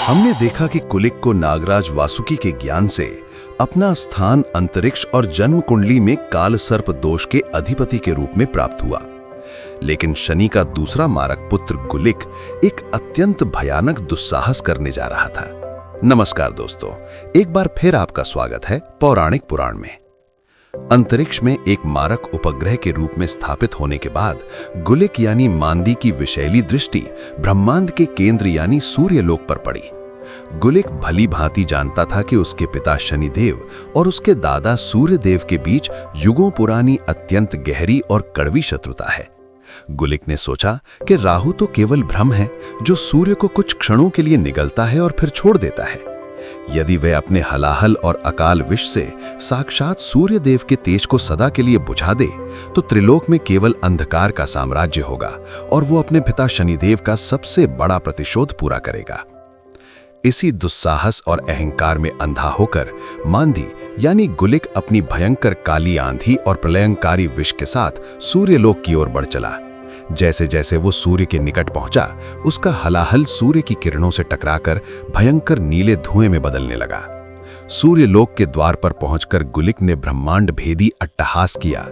हमने देखा कि कुलिक को नागराज वासुकी के ज्ञान से अपना स्थान अंतरिक्ष और जन्म कुंडली में काल सर्प दोष के अधिपति के रूप में प्राप्त हुआ। लेकिन शनि का दूसरा मारक पुत्र गुलिक एक अत्यंत भयानक दुस्साहस करने जा रहा था। नमस्कार दोस्तों, एक बार फिर आपका स्वागत है पौराणिक पुराण में। अंतरिक्ष में एक मारक उपग्रह के रूप में स्थापित होने के बाद गुलिक यानी मांदी की विषैली दृष्टि ब्रह्मांड के केंद्र यानी सूर्यलोक पर पड़ी। गुलिक भली भांति जानता था कि उसके पिता शनिदेव और उसके दादा सूर्यदेव के बीच युगों पुरानी अत्यंत गहरी और कड़वी शत्रुता है। गुलिक ने सोचा कि राहु तो केवल भ्रम है जो सूर्य को कुछ क्षणों के लिए निगलता है और फिर छोड़ देता है। यदि वह अपने हलाहल और अकाल विष से साक्षात सूर्यदेव के तेज को सदा के लिए बुझा दे तो त्रिलोक में केवल अंधकार का साम्राज्य होगा और वो अपने पिता शनिदेव का सबसे बड़ा प्रतिशोध पूरा करेगा। इसी दुस्साहस और अहंकार में अंधा होकर मांदी यानी गुलिक अपनी भयंकर काली आंधी और प्रलयंकारी विष के साथ सूर्यलोक की ओर बढ़ चला। जैसे जैसे वो सूर्य के निकट पहुंचा, उसका हलाहल सूर्य की किरणों से टकराकर भयंकर नीले धुएं में बदलने लगा। सूर्यलोक के द्वार पर पहुंचकर गुलिक ने ब्रह्मांड भेदी अट्टहास किया।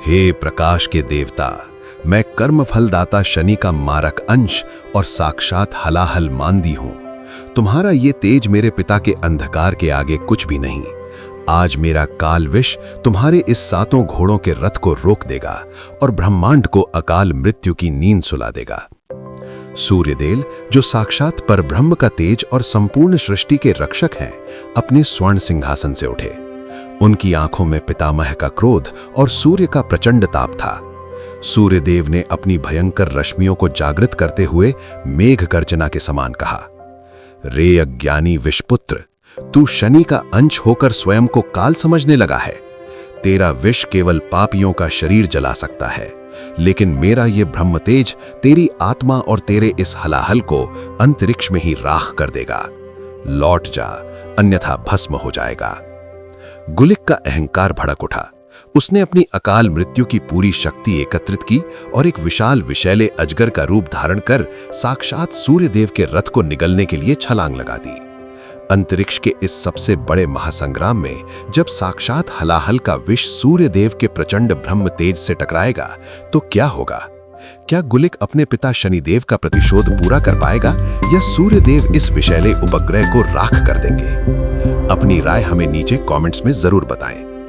हे प्रकाश के देवता, मैं कर्मफलदाता शनि का मारक अंश और साक्षात हलाहल मांदी हूं। तुम्हारा ये तेज मेरे पिता के अंधकार के आगे कुछ भी नहीं। आज मेरा काल विष तुम्हारे इस सातों घोड़ों के रथ को रोक देगा और ब्रह्मांड को अकाल मृत्यु की नींद सुला देगा। सूर्यदेव, जो साक्षात परब्रह्म का तेज और संपूर्ण सृष्टि के रक्षक हैं, अपने स्वर्ण सिंहासन से उठे। उनकी आंखों में पितामह का क्रोध और सूर्य का प्रचंड ताप था। सूर्यदेव ने अपनी भयंकर रश्मियों को जागृत करते हुए मेघ गर्जना के समान कहा, रे अज्ञानी विषपुत्र, तू शनि का अंश होकर स्वयं को काल समझने लगा है। तेरा विष केवल पापियों का शरीर जला सकता है, लेकिन मेरा ये ब्रह्म तेज तेरी आत्मा और तेरे इस हलाहल को अंतरिक्ष में ही राख कर देगा। लौट जा, अन्यथा भस्म हो जाएगा। गुलिक का अहंकार भड़क उठा। उसने अपनी अकाल मृत्यु की पूरी शक्ति एकत्रित की और एक विशाल विषैले अजगर का रूप धारण कर साक्षात सूर्यदेव के रथ को निगलने के लिए छलांग लगा दी। अंतरिक्ष के इस सबसे बड़े महासंग्राम में जब साक्षात हलाहल का विष सूर्यदेव के प्रचंड ब्रह्म तेज से टकराएगा तो क्या होगा? क्या गुलिक अपने पिता शनिदेव का प्रतिशोध पूरा कर पाएगा या सूर्यदेव इस विषैले उपग्रह को राख कर देंगे? अपनी राय हमें नीचे कमेंट्स में जरूर बताएं।